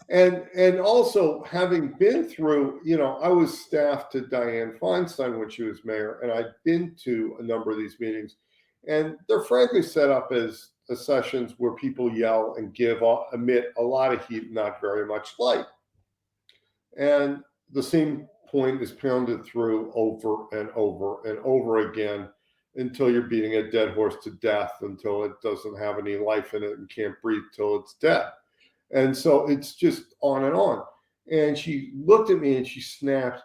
and also having been through, you know, I was staff to Dianne Feinstein when she was mayor, and I'd been to a number of these meetings, and they're frankly set up as sessions where people yell and emit a lot of heat, not very much light. And the same point is pounded through over and over and over again until you're beating a dead horse to death, until it doesn't have any life in it and can't breathe till it's dead. And so it's just on and on. And she looked at me and she snapped,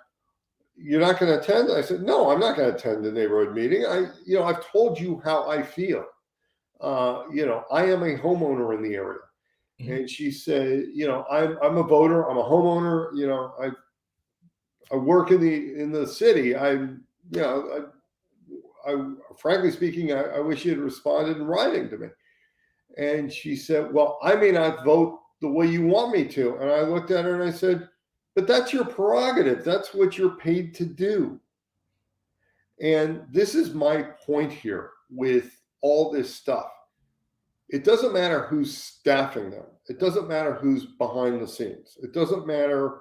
"You're not going to attend?" I said, "No, I'm not going to attend the neighborhood meeting. I've told you how I feel. You know, I am a homeowner in the area." Mm-hmm. And she said, "You know, I'm a voter. I'm a homeowner. You know, I work in the city. I frankly speaking, I wish you had responded in writing to me." And she said, "Well, I may not vote the way you want me to." And I looked at her and I said, "But that's your prerogative. That's what you're paid to do." And this is my point here with all this stuff. It doesn't matter who's staffing them. It doesn't matter who's behind the scenes. It doesn't matter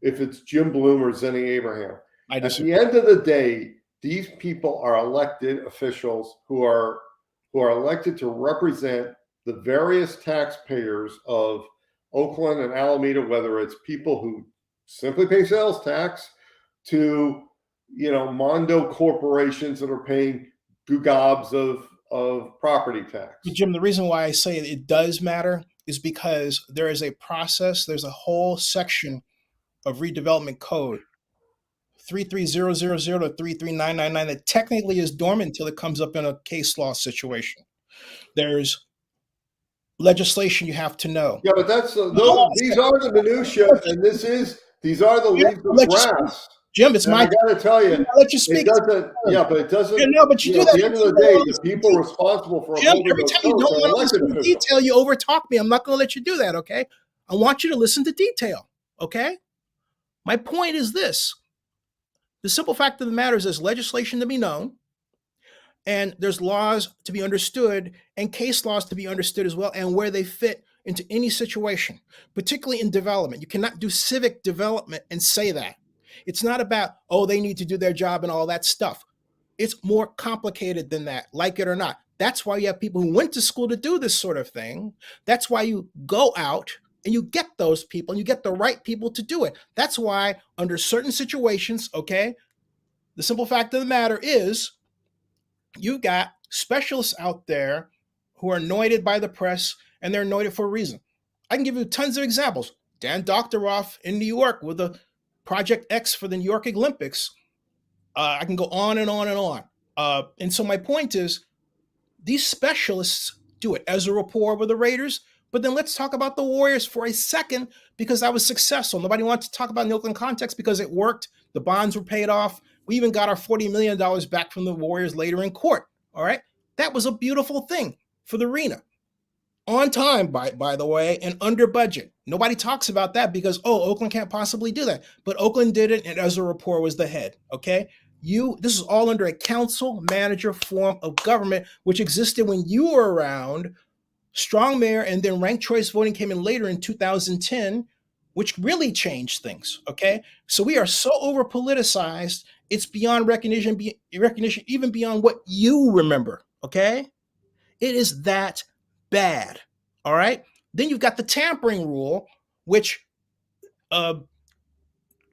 if it's Jim Bloom or Zenny Abraham. At the end of the day, these people are elected officials who are elected to represent the various taxpayers of Oakland and Alameda, whether it's people who simply pay sales tax to, you know, mondo corporations that are paying gobs of property tax. Jim, the reason why I say it does matter is because there is a process. There's a whole section of redevelopment code 33000 to 33999 that technically is dormant until it comes up in a case law situation. There's legislation you have to know. Yeah, but that's these are the minutia, and these are the leaves of grass. Jim, it's my. I got to tell you, let you speak. It doesn't. Yeah, but it doesn't. Yeah, no, but you do that. At the end of the day, the people responsible for Jim, every time you don't want to listen to detail, you overtalk me. I'm not going to let you do that. Okay, I want you to listen to detail. Okay, my point is this: the simple fact of the matter is, there's legislation to be known, and there's laws to be understood, and case laws to be understood as well, and where they fit into any situation, particularly in development. You cannot do civic development and say that. It's not about, oh, they need to do their job and all that stuff. It's more complicated than that, like it or not. That's why you have people who went to school to do this sort of thing. That's why you go out and you get those people and you get the right people to do it. That's why under certain situations, okay, the simple fact of the matter is you've got specialists out there who are anointed by the press, and they're anointed for a reason. I can give you tons of examples. Dan Doctoroff in New York with the Project X for the New York Olympics. I can go on and on and on. And so my point is, these specialists do it. Ezra Rapport with the Raiders. But then let's talk about the Warriors for a second, because that was successful. Nobody wants to talk about in the Oakland context because it worked. The bonds were paid off. We even got our $40 million back from the Warriors later in court. All right. That was a beautiful thing for the arena. On time, by the way, and under budget. Nobody talks about that because, oh, Oakland can't possibly do that. But Oakland did it, and Ezra Rapport was the head. Okay. This is all under a council manager form of government, which existed when you were around. Strong mayor, and then ranked choice voting came in later in 2010, which really changed things. Okay, so we are so over politicized; it's beyond recognition, even beyond what you remember. Okay, it is that bad. All right. Then you've got the tampering rule, which Pat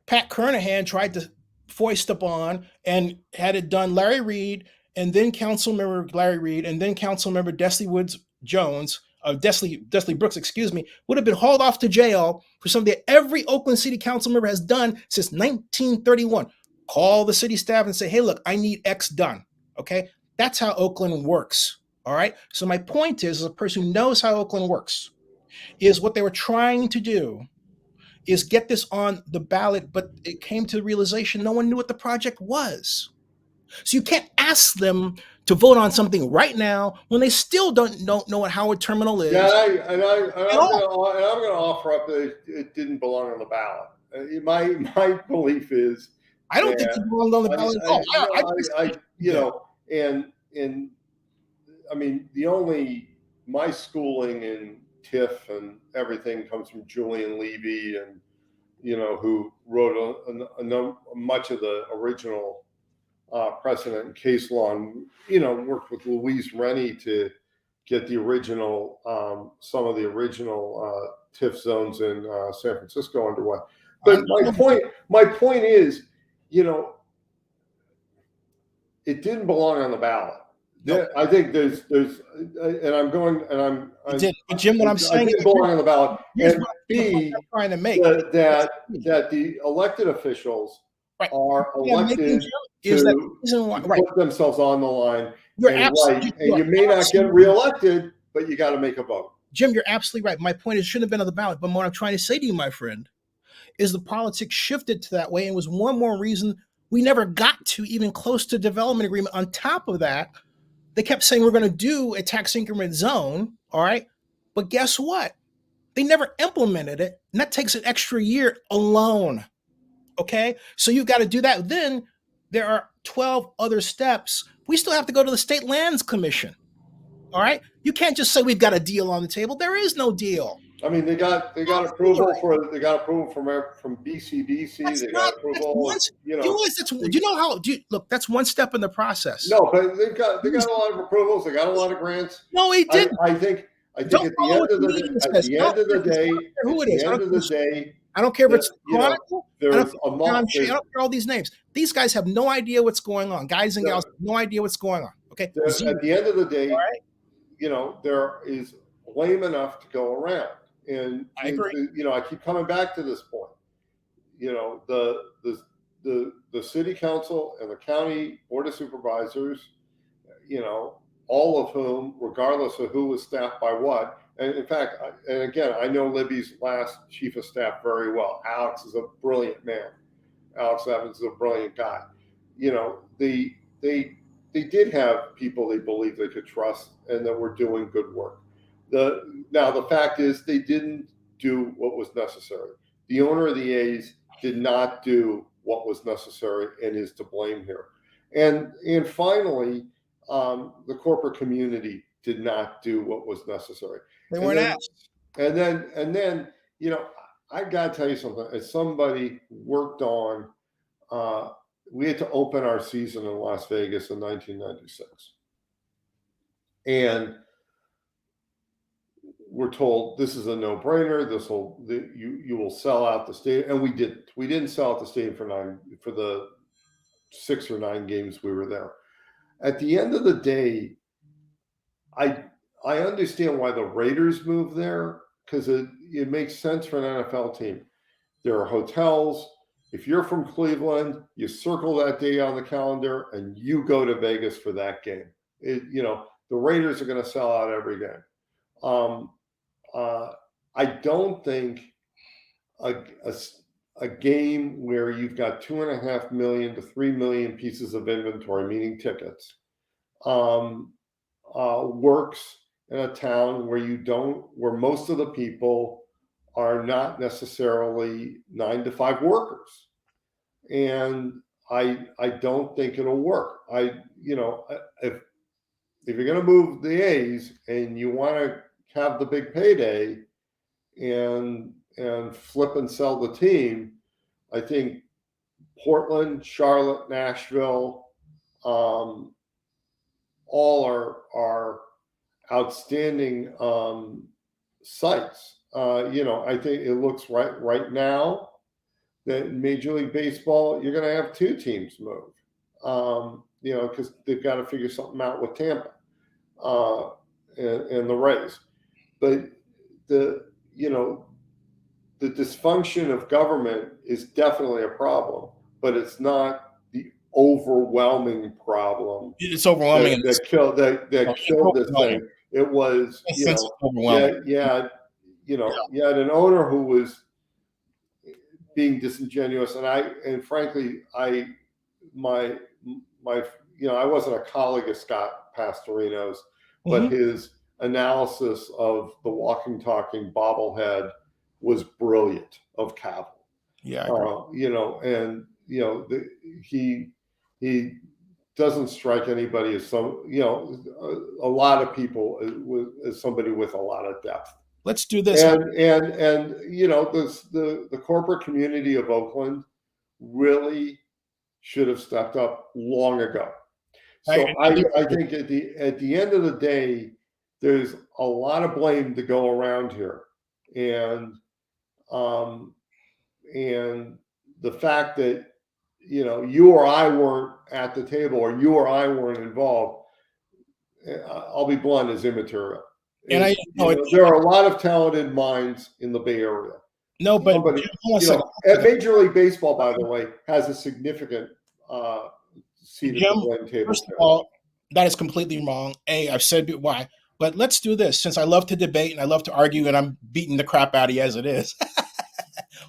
Kernahan tried to foist upon and had it done. Larry Reed, and then Council Member Larry Reed, and then Council Member Desley Woods Jones, Desley Brooks, excuse me, would have been hauled off to jail for something that every Oakland City Council member has done since 1931. Call the city staff and say, hey, look, I need X done. Okay. That's how Oakland works. All right. So my point is, as a person who knows how Oakland works, is what they were trying to do is get this on the ballot, but it came to the realization no one knew what the project was. So you can't ask them to vote on something right now when they still don't know what Howard Terminal is. Yeah, I'm going to offer up that it didn't belong on the ballot. My belief is I don't think it belonged on the ballot at all. I mean, my schooling in TIF and everything comes from Julian Levy, and who wrote much of the original precedent and case law, and worked with Louise Rennie to get the original some of the original TIF zones in San Francisco underway. But my point is, it didn't belong on the ballot. Nope. I think there's, and I'm going, and I'm. Jim, what I'm saying is belong on the ballot. And B, trying to make that the elected officials are elected to put themselves on the line. And you may not get reelected, but you got to make a vote. Jim, you're absolutely right. My point is, it shouldn't have been on the ballot. But what I'm trying to say to you, my friend, is the politics shifted to that way, and was one more reason we never got to even close to development agreement. On top of that, they kept saying we're going to do a tax increment zone, all right? But guess what? They never implemented it, and that takes an extra year alone, okay? So you've got to do that. Then there are 12 other steps. We still have to go to the State Lands Commission, all right? You can't just say we've got a deal on the table. There is no deal. I mean, they got approval from BCDC. They got approval. Look, that's one step in the process. No, but they got a lot of approvals. They got a lot grants. No, he didn't. I think at the end of the day, I don't care if it's Chronicle. I don't care all these names. These guys have no idea what's going on. Guys and gals have no idea what's going on. Okay. At the end of the day, there is blame enough to go around. And I agree. I keep coming back to this point. The city council and the county board of supervisors, all of whom, regardless of who was staffed by what, and in fact, and again, I know Libby's last chief of staff very well. Alex is a brilliant man. Alex Evans is a brilliant guy. They did have people they believed they could trust and that were doing good work. Now the fact is they didn't do what was necessary. The owner of the A's did not do what was necessary and is to blame here. And finally, the corporate community did not do what was necessary. They weren't asked. And then I got to tell you something. As somebody worked on we had to open our season in Las Vegas in 1996. And we're told this is a no-brainer. You will sell out the stadium, and we didn't. We didn't sell out the stadium for the 6 or 9 games we were there. At the end of the day, I understand why the Raiders moved there, because it makes sense for an NFL team. There are hotels. If you're from Cleveland, you circle that day on the calendar and you go to Vegas for that game. The Raiders are going to sell out every game. I don't think a game where you've got 2.5 million to 3 million pieces of inventory, meaning tickets, works in a town where most of the people are not necessarily 9 to 5 workers. And I don't think it'll work. If you're going to move the A's and you want to have the big payday and flip and sell the team, I think Portland, Charlotte, Nashville, all are outstanding sites. I think it looks right now that in Major League Baseball, you're going to have 2 teams move, because they've got to figure something out with Tampa and the Rays. But the dysfunction of government is definitely a problem, but it's not the overwhelming problem. It's overwhelming. That killed this thing. It was, overwhelming. you had an owner who was being disingenuous, and frankly, I wasn't a colleague of Scott Pastorino's, but his analysis of the walking, talking bobblehead was brilliant of Cavill. Yeah, I agree. He doesn't strike anybody as a lot of people as somebody with a lot of depth. Let's do this. And the corporate community of Oakland really should have stepped up long ago. So I think at the end of the day, there's a lot of blame to go around here, and the fact that you or I weren't at the table, or you or I weren't involved, I'll be blunt, is immaterial. And there are a lot of talented minds in the Bay Area. No, but at Major League Baseball, by the way, has a significant seat at the blame table. First of all, that is completely wrong. I've said why, but let's do this. Since I love to debate and I love to argue, and I'm beating the crap out of you as it is.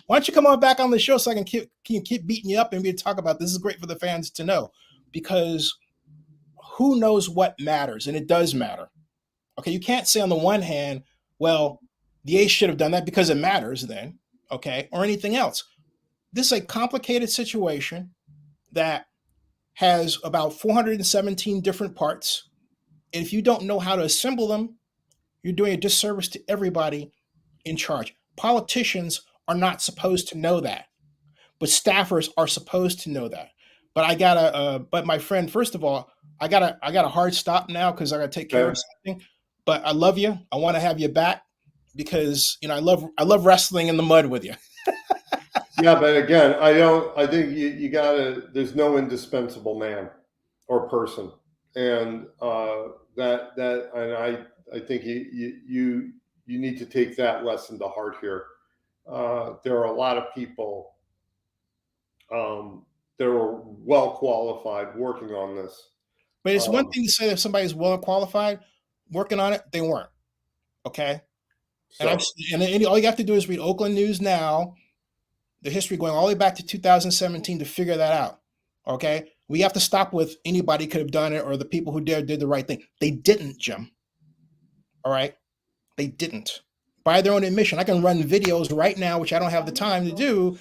Why don't you come on back on the show so I can keep beating you up and we talk about this? Is great for the fans to know, because who knows what matters, and it does matter. Okay, you can't say on the one hand, well, the A's should have done that because it matters then, okay, or anything else. This is a complicated situation that has about 417 different parts. And if you don't know how to assemble them, you're doing a disservice to everybody in charge. Politicians are not supposed to know that, but staffers are supposed to know that. But but my friend, first of all, I got a hard stop now because I got to take care of something. But I love you. I want to have you back because I love wrestling in the mud with you. Yeah, but again, I think you gotta. There's no indispensable man or person, and I think you need to take that lesson to heart here. There are a lot of people that are well qualified working on this. But it's one thing to say that somebody's well qualified working on it. They weren't. Okay. So. And all you have to do is read Oakland News Now, the history going all the way back to 2017 to figure that out. Okay. We have to stop with anybody could have done it or the people who did the right thing. They didn't, Jim. All right. They didn't. By their own admission. I can run videos right now, which I don't have the time to do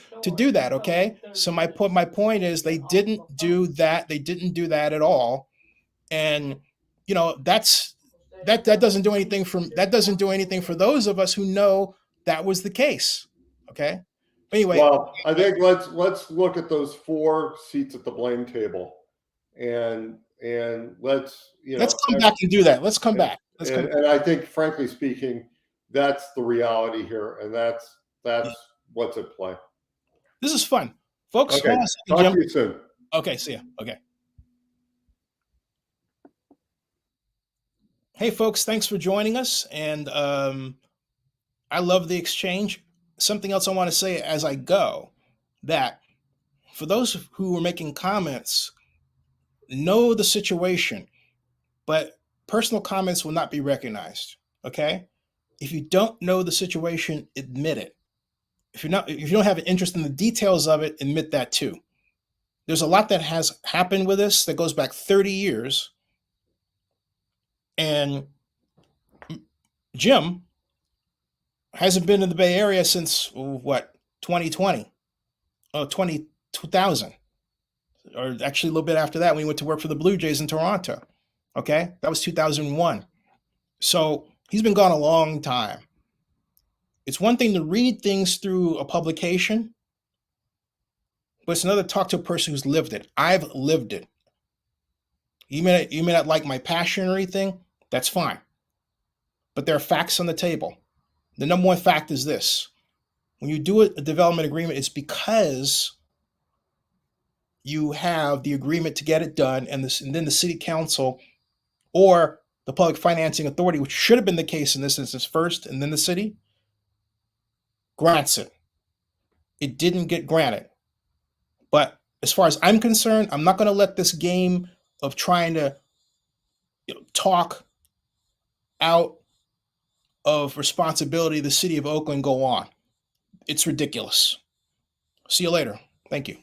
that. Okay. So my point is they didn't do that. They didn't do that at all. And that doesn't do anything for those of us who know that was the case. Okay. Anyway, Well, I think let's look at those 4 seats at the blame table, and let's let's come back and do that. Let's come back. and I think, frankly speaking, that's the reality here, and that's what's at play. This is fun, folks. Okay, talk to you soon. Okay, see ya. Okay. Hey, folks, thanks for joining us. And I love the exchange. Something else I want to say as I go, that for those who are making comments, know the situation, but personal comments will not be recognized. Okay? If you don't know the situation, admit it. If you don't have an interest in the details of it, admit that too. There's a lot that has happened with this that goes back 30 years. And Jim hasn't been in the Bay Area since what, 2020? Oh, 2000. Or actually a little bit after that when he went to work for the Blue Jays in Toronto. Okay? That was 2001. So he's been gone a long time. It's one thing to read things through a publication, but it's another to talk to a person who's lived it. I've lived it. You may not like my passion or anything. That's fine. But there are facts on the table. The number one fact is this. When you do a development agreement, it's because you have the agreement to get it done, and then the city council or the public financing authority, which should have been the case in this instance first, and then the city, grants it. It didn't get granted. But as far as I'm concerned, I'm not going to let this game of trying to talk out of responsibility of the city of Oakland go on. It's ridiculous. See you later. Thank you.